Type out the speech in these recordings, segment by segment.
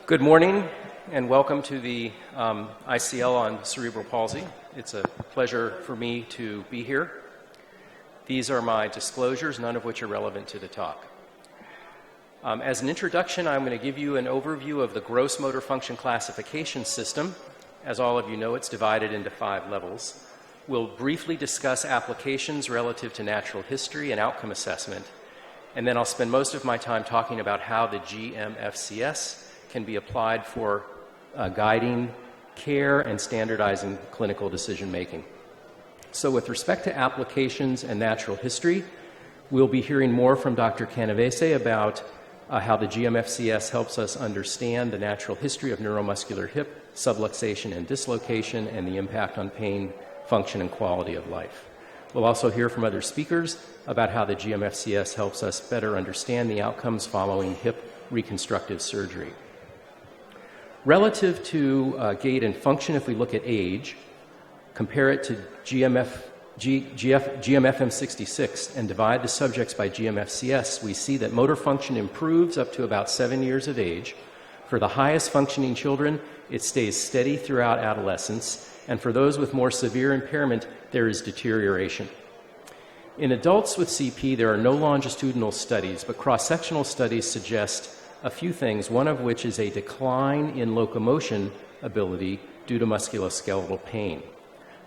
Good morning and welcome to the ICL on cerebral palsy. It's a pleasure for me to be here. These are my disclosures, none of which are relevant to the talk. As an introduction, I'm going to give you an overview of the gross motor function classification system. As all of you know, it's divided into 5 levels. We'll briefly discuss applications relative to natural history and outcome assessment, and then I'll spend most of my time talking about how the GMFCS can be applied for guiding care and standardizing clinical decision making. So with respect to applications and natural history, we'll be hearing more from Dr. Canavese about how the GMFCS helps us understand the natural history of neuromuscular hip subluxation and dislocation and the impact on pain, function, and quality of life. We'll also hear from other speakers about how the GMFCS helps us better understand the outcomes following hip reconstructive surgery. Relative to gait and function, if we look at age, compare it to GMFM66 and divide the subjects by GMFCS, we see that motor function improves up to about 7 years of age. For the highest functioning children, it stays steady throughout adolescence, and for those with more severe impairment, there is deterioration. In adults with CP, there are no longitudinal studies, but cross-sectional studies suggest a few things, one of which is a decline in locomotion ability due to musculoskeletal pain.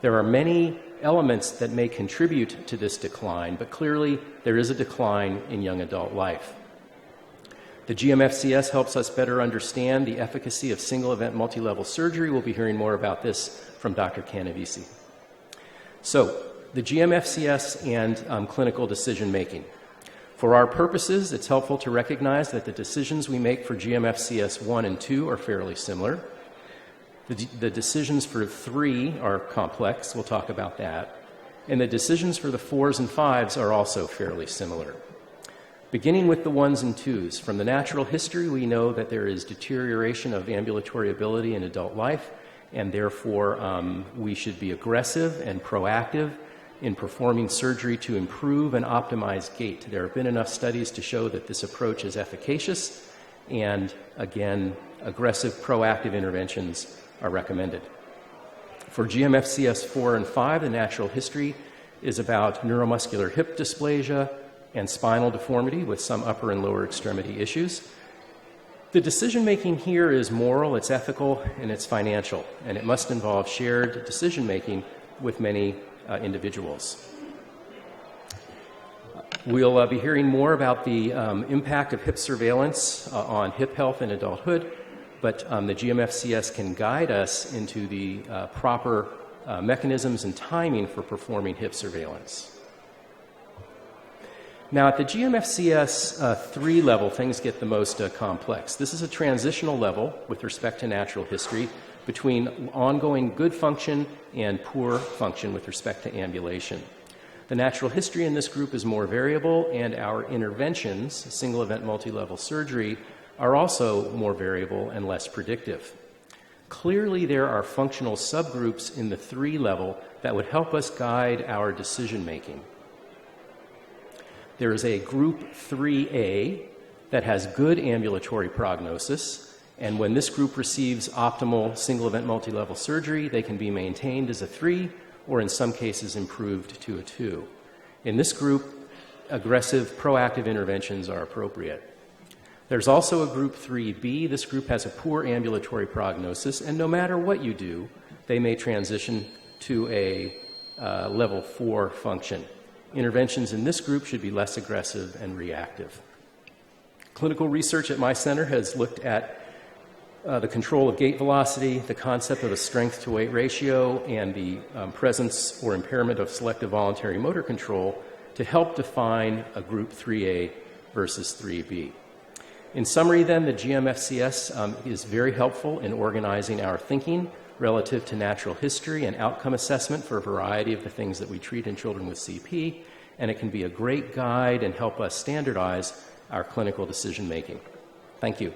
There are many elements that may contribute to this decline, but clearly there is a decline in young adult life. The GMFCS helps us better understand the efficacy of single-event multi-level surgery. We'll be hearing more about this from Dr. Canavese. So, the GMFCS and clinical decision making. For our purposes, it's helpful to recognize that the decisions we make for GMFCS 1 and 2 are fairly similar. The decisions for 3 are complex, we'll talk about that. And the decisions for the 4s and 5s are also fairly similar. Beginning with the 1s and 2s, from the natural history we know that there is deterioration of ambulatory ability in adult life, and therefore we should be aggressive and proactive in performing surgery to improve and optimize gait. There have been enough studies to show that this approach is efficacious, and again, aggressive proactive interventions are recommended. For GMFCS 4 and 5, the natural history is about neuromuscular hip dysplasia and spinal deformity with some upper and lower extremity issues. The decision making here is moral, it's ethical, and it's financial, and it must involve shared decision making with many individuals. We'll be hearing more about the impact of hip surveillance on hip health in adulthood, but the GMFCS can guide us into the proper mechanisms and timing for performing hip surveillance. Now, at the GMFCS 3 level, things get the most complex. This is a transitional level with respect to natural history between ongoing good function and poor function with respect to ambulation. The natural history in this group is more variable, and our interventions, single event multi-level surgery, are also more variable and less predictive. Clearly, there are functional subgroups in the 3 level that would help us guide our decision making. There is a group 3A that has good ambulatory prognosis, and when this group receives optimal single-event multi-level surgery, they can be maintained as a 3 or in some cases improved to a 2. In this group, aggressive proactive interventions are appropriate. There's also a group 3B. This group has a poor ambulatory prognosis, and no matter what you do, they may transition to a level 4 function. Interventions in this group should be less aggressive and reactive. Clinical research at my center has looked at the control of gait velocity, the concept of a strength-to-weight ratio, and the presence or impairment of selective voluntary motor control to help define a group 3A versus 3B. In summary, then, the GMFCS is very helpful in organizing our thinking relative to natural history and outcome assessment for a variety of the things that we treat in children with CP, and it can be a great guide and help us standardize our clinical decision making. Thank you.